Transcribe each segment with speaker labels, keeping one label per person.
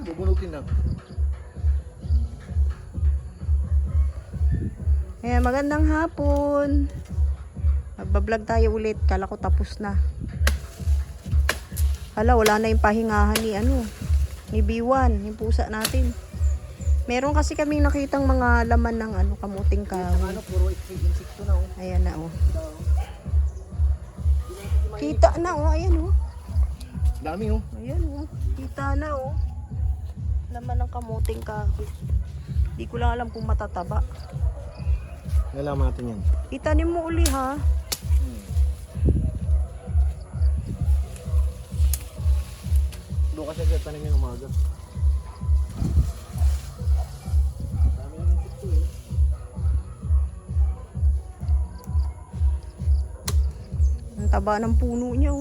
Speaker 1: Bubunutin lang.
Speaker 2: Ayan, magandang hapon. Magbablog tayo ulit. Kala ko tapos na. Hala, wala na yung pahingahan ni B1, yung pusa natin. Meron kasi kaming nakitang mga laman ng kamuting kahoy.
Speaker 1: Puro insekto na oh.
Speaker 2: Ayan na Kita na ayan
Speaker 1: Dami oh.
Speaker 2: Ayan kita na Laman ng kamuting kahoy. Di ko lang alam kung matataba.
Speaker 1: Nalaman natin yan.
Speaker 2: Itanim mo uli ha.
Speaker 1: Bukas agad tanim yung umaga. Dami yung insekto eh.
Speaker 2: Ang taba ng puno niya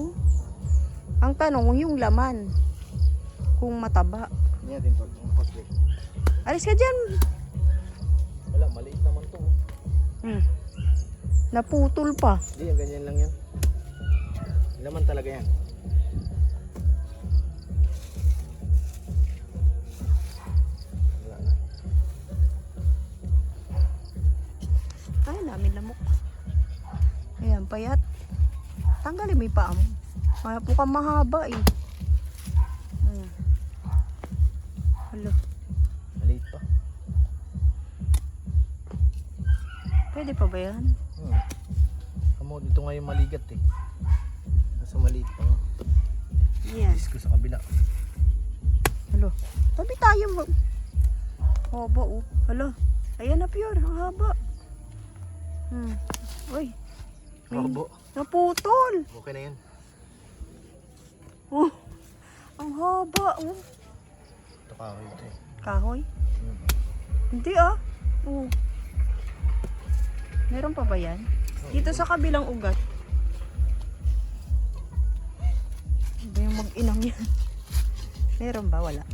Speaker 2: Ang tanong yung laman. Kung mataba.
Speaker 1: Hindi natin ito. Ang pasli.
Speaker 2: Alis ka dyan.
Speaker 1: Wala, maliit naman to.
Speaker 2: Naputol pa.
Speaker 1: Hindi, yung ganyan lang yan. Laman talaga yan. Wala na.
Speaker 2: Ay, namin lamok. Ayan, payat. Tanggalin mo yung paa mo. Kaya po kang mahaba Hello.
Speaker 1: Maliit pa.
Speaker 2: Pwede pa ba yan?
Speaker 1: Kamo, dito nga yung maligat eh. Nasa maliit pa nga.
Speaker 2: Ayan.
Speaker 1: Isko sa kabila.
Speaker 2: Hello. Tabi tayo mo. Haba Hello. Ayan na pure. Ang haba. Uy.
Speaker 1: Habo.
Speaker 2: Naputol.
Speaker 1: Okay na yan.
Speaker 2: Ang haba
Speaker 1: Ito kahoy ito eh.
Speaker 2: Kahoy? Hindi Meron pa ba yan? Dito sa kabilang ugat. Ano ba yung mag-inang yan? Meron ba? Wala.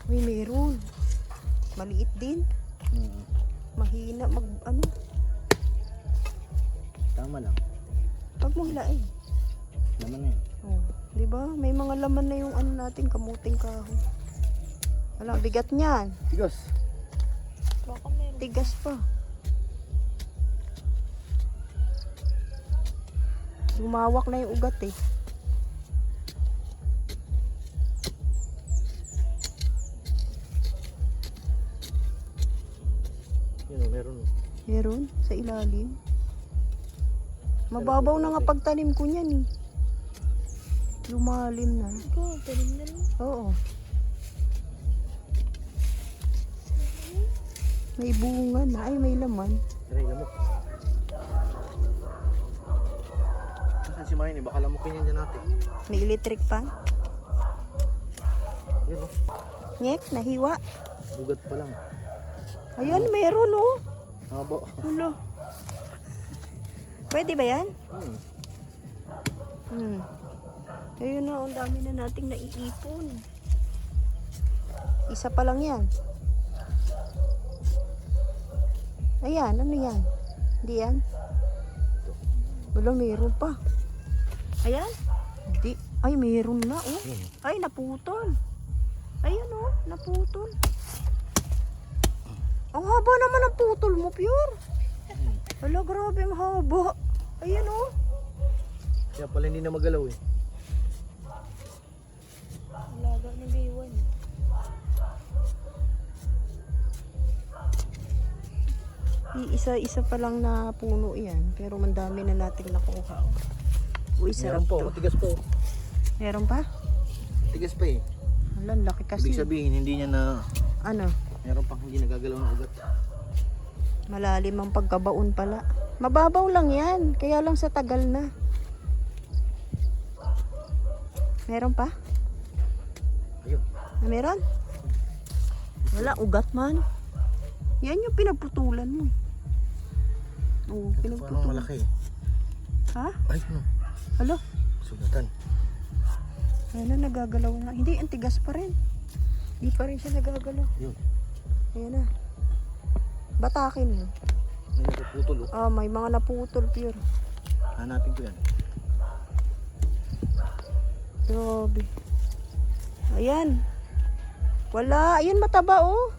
Speaker 2: Uy, meron. Maliit din. Mahina
Speaker 1: Tama lang.
Speaker 2: Pag mo hilain.
Speaker 1: Laman na yan.
Speaker 2: Di ba? May mga laman na yung natin, kamuting kahoy. Wala, bigat niyan.
Speaker 1: Tigos.
Speaker 2: Tigas pa. Lumawak na yung ugat eh.
Speaker 1: Yun, meron.
Speaker 2: Meron sa ilalim. Mababaw na nga pagtanim ko niyan eh. Lumalim na.
Speaker 3: Tanim na rin.
Speaker 2: Oo. May bunga na. Ay, may laman.
Speaker 1: Aray, lamok. Saan si Mayne? Baka lamukin yan dyan natin.
Speaker 2: May electric pa.
Speaker 1: Yun oh.
Speaker 2: Nyek, nahiwa.
Speaker 1: Bugat pa lang.
Speaker 2: Ayan, meron
Speaker 1: Habo.
Speaker 2: Hulo. Pwede ba yan? Ayun na, ang dami na nating naiipon. Isa pa lang yan. Ayan, ano yan? Hindi yan? Wala, meron pa. Ayan? Hindi. Ay, meron na Ay, naputol. Ayan naputol. Ang haba naman ang putol mo, Pure. Hala, grabe ang haba. Ayan
Speaker 1: Kaya pala hindi na magalaw eh.
Speaker 3: Laga ni B1.
Speaker 2: Isa-isa pa lang na puno yan. Pero mandami na natin nakuha. Uy, sarap
Speaker 1: Meron po,
Speaker 2: to.
Speaker 1: matigas po.
Speaker 2: Meron pa?
Speaker 1: Tigas pa eh.
Speaker 2: Hala, laki kasi.
Speaker 1: Ibig sabihin, hindi niya na,
Speaker 2: Ano?
Speaker 1: meron pang hindi nagagalaw na ugat.
Speaker 2: Malalim ang pagkabaon pala. Mababaw lang yan. Kaya lang sa tagal na. Meron pa?
Speaker 1: Ayun.
Speaker 2: Meron? Wala, ugat man. Yan yung pinaputulan mo. Oo,
Speaker 1: Parang
Speaker 2: pinagputulan.
Speaker 1: malaki.
Speaker 2: Ha?
Speaker 1: Ay, no.
Speaker 2: Alo?
Speaker 1: Sugatan.
Speaker 2: Ayan na, nagagalaw na. Hindi, ang tigas pa rin. Hindi pa rin siya nagagalaw.
Speaker 1: Yun.
Speaker 2: Ayan na. Batakin mo.
Speaker 1: May napuputol oh.
Speaker 2: May mga naputol, Pure.
Speaker 1: Hanapin ko yan.
Speaker 2: Grabe. Ayan. Wala. Ayan, mataba oh.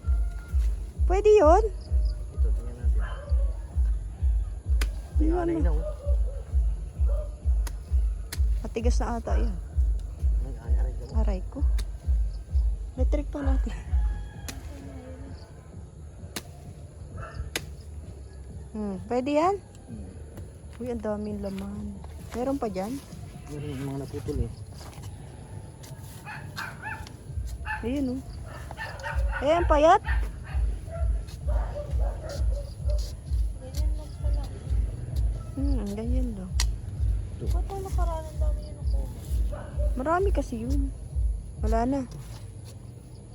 Speaker 2: Pwede yun.
Speaker 1: Ito, tingnan natin. May anay na oh.
Speaker 2: Matigas na ata yan.
Speaker 1: May anay na.
Speaker 2: Aray ko. Electric pa natin. Pwede yan? Uy, ang daming laman. Meron pa dyan?
Speaker 1: Meron yung mga naputol eh.
Speaker 2: Ayun oh. Ayan, payat.
Speaker 3: Ganyan lang pala.
Speaker 2: Ganyan lang.
Speaker 3: Ba't ang nakaraan ang dami yun ako?
Speaker 2: Marami kasi yun. Wala na.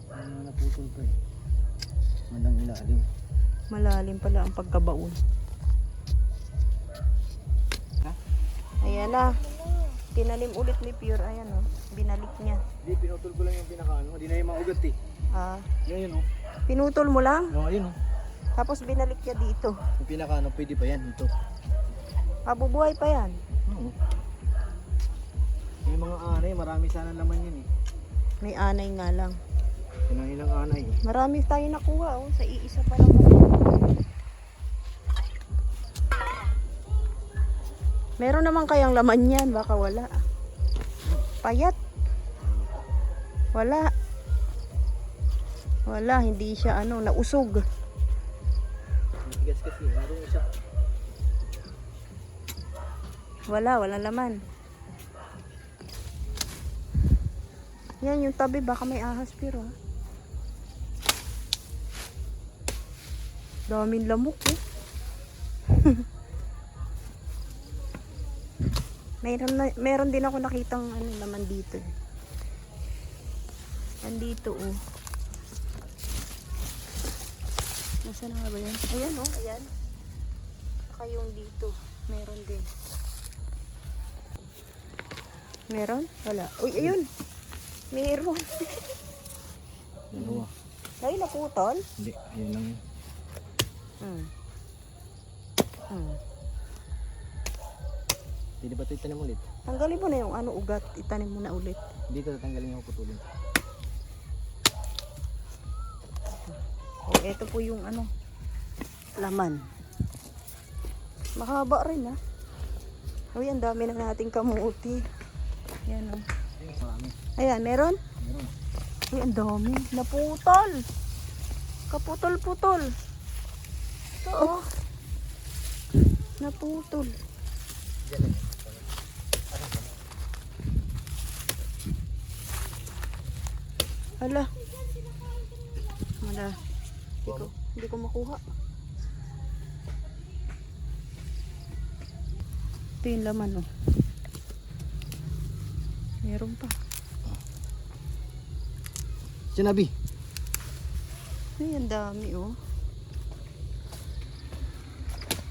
Speaker 1: May mga naputol pa eh. Mandang ilalim.
Speaker 2: Malalim pala ang pagkabaon.
Speaker 1: Ha?
Speaker 2: Ayan na. Tinanim ulit ni Pure. Ayan oh. Binalik niya.
Speaker 1: Hindi, pinutol ko lang yung pinakaano. Hindi na yung maugat eh.
Speaker 2: Ah,
Speaker 1: Yan yun oh.
Speaker 2: pinutol mo lang.
Speaker 1: No, ayun oh.
Speaker 2: Tapos binalik niya dito.
Speaker 1: Yung pinakaano, pwede pa yan. Ito.
Speaker 2: Mabubuhay pa yan.
Speaker 1: Oo. Yung mga anay, marami sana naman yun eh.
Speaker 2: May anay nga lang.
Speaker 1: Kinain ng anay.
Speaker 2: Marami tayo nakuha oh. Sa iisa pa lang. Meron naman kayang laman yan. Baka wala. Payat. Wala. Wala. Hindi siya ano, nausog.
Speaker 1: Matigas kasi. Naroon siya.
Speaker 2: Wala. Walang laman. Yan yung tabi. Baka may ahas pero ha. Daming lamok eh. Meron din ako nakitang ano naman dito. Andito oh. Nasaan na nga ba yan? Ayan oh, ayan. Saka yung dito, meron din. Meron? Wala. Uy, ayun. Meron.
Speaker 1: Dalawa.
Speaker 2: Ay, naputol.
Speaker 1: Hindi, yun lang yun. Hindi ba ito itanim ulit?
Speaker 2: Tanggalin mo na yung ano ugat, itanim mo na ulit.
Speaker 1: Dito tatanggalin yung putulin.
Speaker 2: Oh, ito po yung ano, laman. Mahaba rin ha. Uy, ang dami na nating kamuti. Yan oh.
Speaker 1: Ayun, marami.
Speaker 2: Ayan, meron?
Speaker 1: Meron.
Speaker 2: Uy, ang dami. Naputol. Kaputol-putol. Ito oh. Naputol.
Speaker 1: Diyan eh.
Speaker 2: Hala. Wala. Hindi ko makuha. Ito yung laman oh. Meron pa.
Speaker 1: Sinabi.
Speaker 2: Ay, ang dami oh.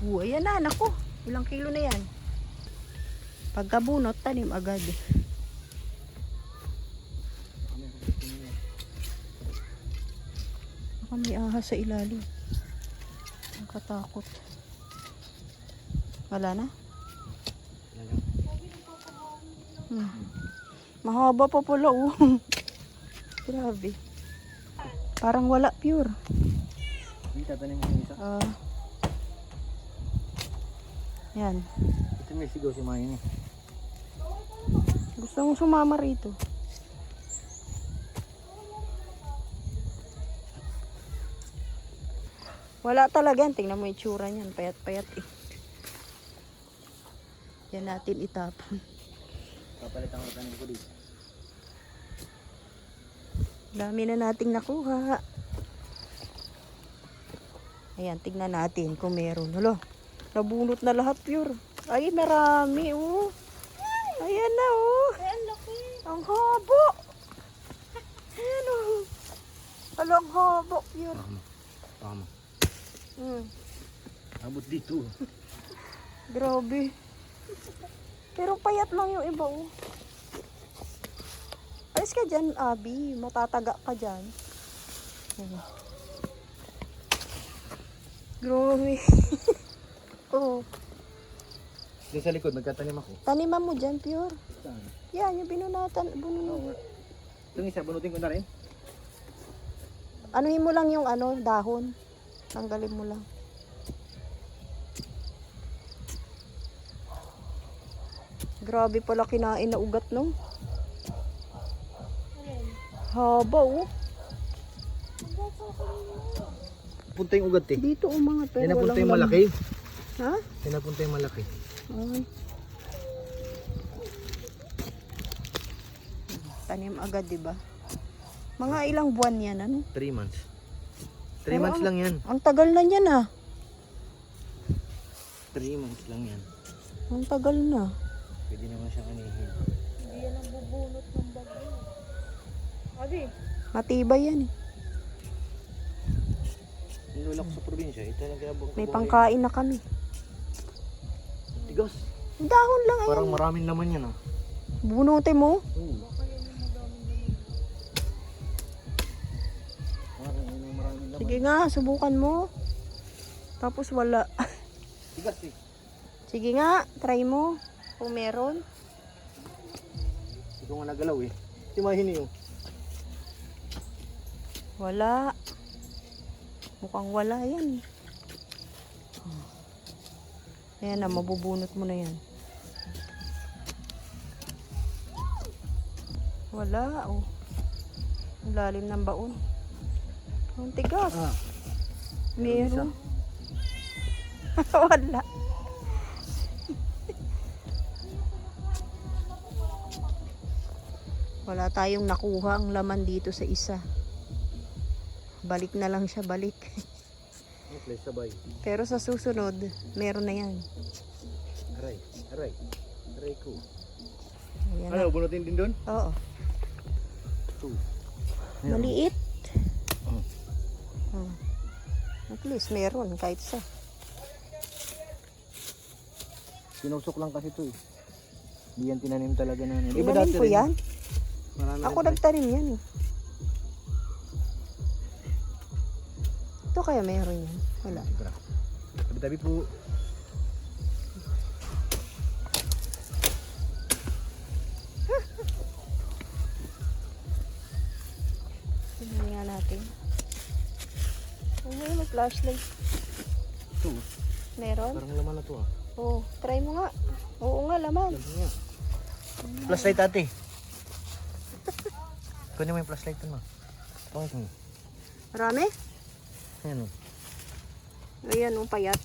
Speaker 2: Ayan na, naku. Ilang kilo na yan. Pagkabunot, tanim agad. Baka may ahas sa ilalim. Ang katakot. Wala na? Mahaba pa pala oh. Grabe. Parang wala Pure.
Speaker 1: Hindi tatanim mo yung isa.
Speaker 2: Yan.
Speaker 1: Ito may sigaw si Mayan eh.
Speaker 2: Gusto mong sumama rito. Wala talaga yan. Tingnan mo yung tsura niyan. Payat-payat eh. Yan natin itapon.
Speaker 1: Papalitan ko tanim ko dito.
Speaker 2: Dami na nating nakuha. Ayan, tingnan natin kung meron. Hala, nabunot na lahat Pure. Ay, marami oh. Ayan na oh.
Speaker 3: Ay, ang laki.
Speaker 2: Ang haba. Ayan oh. Hala, ang haba Pure.
Speaker 1: Tama. Abot dito.
Speaker 2: Grabe. Pero payat lang yung iba oh. Alis ka dyan, Abby. Matataga ka dyan. Grabe. Oh.
Speaker 1: Yung sa likod, nagtatanim ako.
Speaker 2: Taniman mo dyan, pure.
Speaker 1: Saan?
Speaker 2: Yan, yung binunatan.
Speaker 1: Oo nga. Itong isa, bunutin ko na rin.
Speaker 2: Anuhin mo lang yung ano, dahon. Tanggalin mo lang. Grabe pala kinain na ugat, no?
Speaker 3: Ayun.
Speaker 2: Haba, oh.
Speaker 1: Punta yung ugat eh.
Speaker 2: Dito, umangat. Pero
Speaker 1: Yan napunta
Speaker 2: walang
Speaker 1: yung
Speaker 2: laman.
Speaker 1: malaki.
Speaker 2: Ha?
Speaker 1: Yan napunta yung malaki.
Speaker 2: Ay. Tanim agad, di ba? Mga ilang buwan yan, ano?
Speaker 1: 3 months. 3
Speaker 2: Pero
Speaker 1: months lang yan.
Speaker 2: Ang tagal na yan, ah.
Speaker 1: 3 months lang yan.
Speaker 2: Ang tagal na.
Speaker 1: Pwede naman siyang anihin.
Speaker 3: Hindi yan ang bubunot ng bagyo. Abi,
Speaker 2: Matibay yan, eh.
Speaker 1: Yung lulak sa probinsya, ito lang kaya
Speaker 2: May pangkain na kami.
Speaker 1: Tigas.
Speaker 2: Dahon lang, ayan.
Speaker 1: Parang maraming laman yan ah.
Speaker 2: Bunutin mo.
Speaker 1: Oo.
Speaker 3: baka yan yung madaming laman.
Speaker 1: Parang yun yung maraming laman.
Speaker 2: Sige nga, subukan mo. Tapos wala.
Speaker 1: Tigas eh.
Speaker 2: Sige nga, try mo. Kung meron.
Speaker 1: Ito nga nagalaw eh. Si Mahini oh.
Speaker 2: Wala. Mukhang wala yan. Ayan na, mabubunot mo na yan. Wala, oh. Ang lalim ng baon. Ang tigas.
Speaker 1: Ah.
Speaker 2: Meron. Wala. Wala tayong nakuha ang laman dito sa isa. Balik na lang siya, balik.
Speaker 1: Okay, sabay.
Speaker 2: Pero sa susunod, meron na yan.
Speaker 1: Aray. Aray. Aray ko.
Speaker 2: Ayan na.
Speaker 1: Ano, bunutin din doon?
Speaker 2: Oo.
Speaker 1: Ito.
Speaker 2: Maliit.
Speaker 1: Oh.
Speaker 2: Hmm. At least meron kahit isa.
Speaker 1: Sinusok lang kasi ito eh. Hindi yan tinanim talaga na.
Speaker 2: Tinanim ko yan.
Speaker 1: Marami
Speaker 2: Ako
Speaker 1: rin
Speaker 2: nagtanim yan eh. Ito kaya meron yan. Wala.
Speaker 1: Sobra. Tabi-tabi po.
Speaker 2: Tignan nga natin. May mag-flashlight.
Speaker 1: Ito.
Speaker 2: Meron?
Speaker 1: Parang laman na to ah.
Speaker 2: Oo. Try mo nga. Oo nga, laman.
Speaker 1: Laman nga. Flashlight ate. Kunin mo yung flashlight mo. Pangit mo.
Speaker 2: Marami?
Speaker 1: Ayan o.
Speaker 2: Ayan, oh, payat.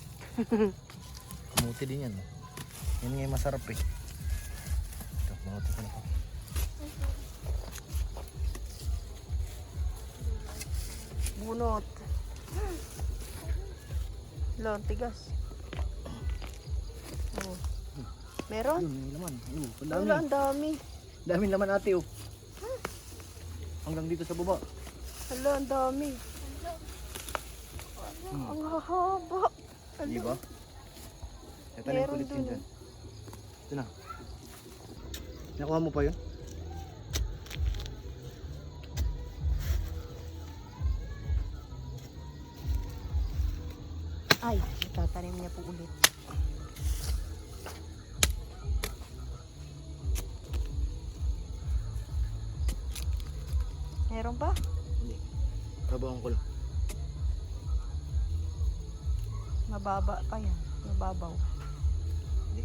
Speaker 1: Kamuti din yan. Yan nga yung masarap eh. Ito, kamuti ko na po.
Speaker 2: Bunot. Lon, tigas. Oh. Meron?
Speaker 1: Yun, may laman. Yun, ang dami.
Speaker 2: Wala, ang dami.
Speaker 1: Daming laman ate oh. Hanggang dito sa baba.
Speaker 2: Hala, ang dami. Ang hahaba.
Speaker 1: Di ba? Ito na yung
Speaker 2: Meron
Speaker 1: kulit
Speaker 2: dun,
Speaker 1: yun dyan. Ito na. Nakuha mo pa yun?
Speaker 2: Ay, tatanim niya po ulit. Meron pa?
Speaker 1: Hindi. Trabahoan ko lang.
Speaker 2: Mababa pa yan. Mababaw.
Speaker 1: Hindi.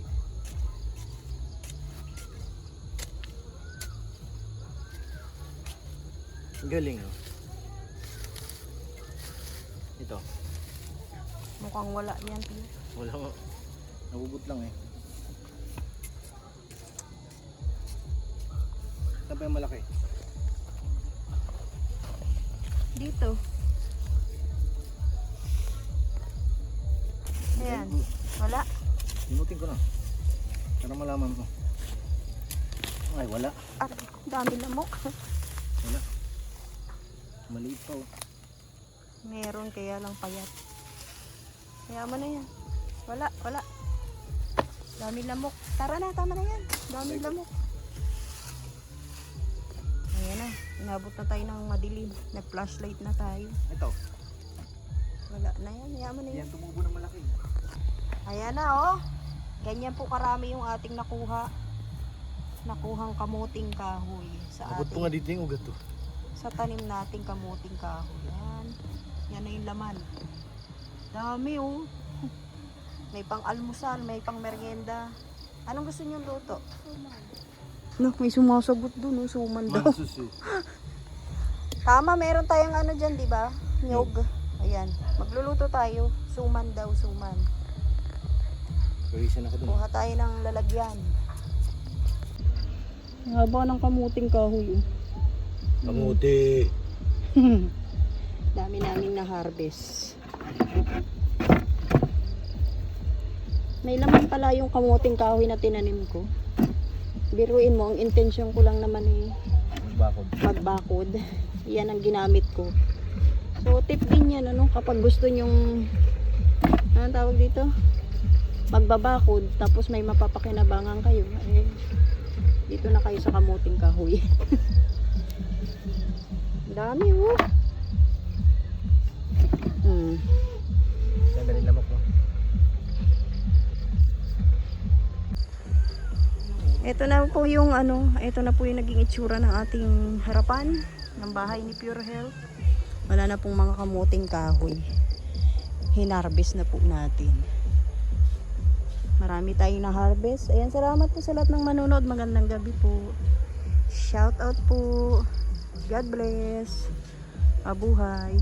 Speaker 1: Ang galing oh. Ito.
Speaker 2: Mukhang wala yan. Pio.
Speaker 1: Wala nga. Nabugot lang eh. Saan pa yung malaki?
Speaker 2: Dito. Ayan. Wala.
Speaker 1: Pinutin ko na. Para malaman ko. Ay, wala.
Speaker 2: At dami lamok.
Speaker 1: Wala. Maliit pa oh.
Speaker 2: Meron kaya lang payat. Kaya mo na yan. Wala, wala. Dami lamok. Tara na, tama na yan. Dami lamok. Ayan na. Inabot na tayo ng madilim. Nag-flashlight na tayo.
Speaker 1: Ito.
Speaker 2: Wala na yan. Kaya mo na yan.
Speaker 1: Yan tumubo ng malaki.
Speaker 2: Ayan na, oh. Ganyan po karami yung ating nakuhang kamuting kahoy sa
Speaker 1: Abot po
Speaker 2: ating,
Speaker 1: nga dito yung ugat to.
Speaker 2: sa tanim nating kamuting kahoy. Yan na yung laman. Dami oh. May pang almusal, may pang merienda. Anong gusto niyo luto? No, may sumasagot dun, oh, suman daw.
Speaker 1: Mansus eh.
Speaker 2: Tama, meron tayong ano dyan, di ba? Nyog. Ayan, magluluto tayo. Suman daw, suman.
Speaker 1: Pawisan ako dun.
Speaker 2: Kuha tayo ng lalagyan. Ang haba ng kamuting kahoy.
Speaker 1: Kamuti.
Speaker 2: Dami namin na harvest. May laman pala yung kamuting kahoy na tinanim ko. Biruin mo, ang intensyon ko lang naman
Speaker 1: Bakod.
Speaker 2: magbakod. Yan ang ginamit ko. So tip din yan, ano, kapag gusto nyong, anong tawag dito? Magbabakod, tapos may mapapakinabangan kayo. Eh, dito na kayo sa kamuting kahoy. Dami, oh.
Speaker 1: Saan galing lamok mo?
Speaker 2: Ito na po yung ano, ito na po yung naging itsura ng ating harapan ng bahay ni Pure Health. Wala na pong mga kamuting kahoy. Hinarvest na po natin. Marami tayong na-harvest. Ayan, salamat po sa lahat ng manonood. Magandang gabi po. Shout out po. God bless. Mabuhay.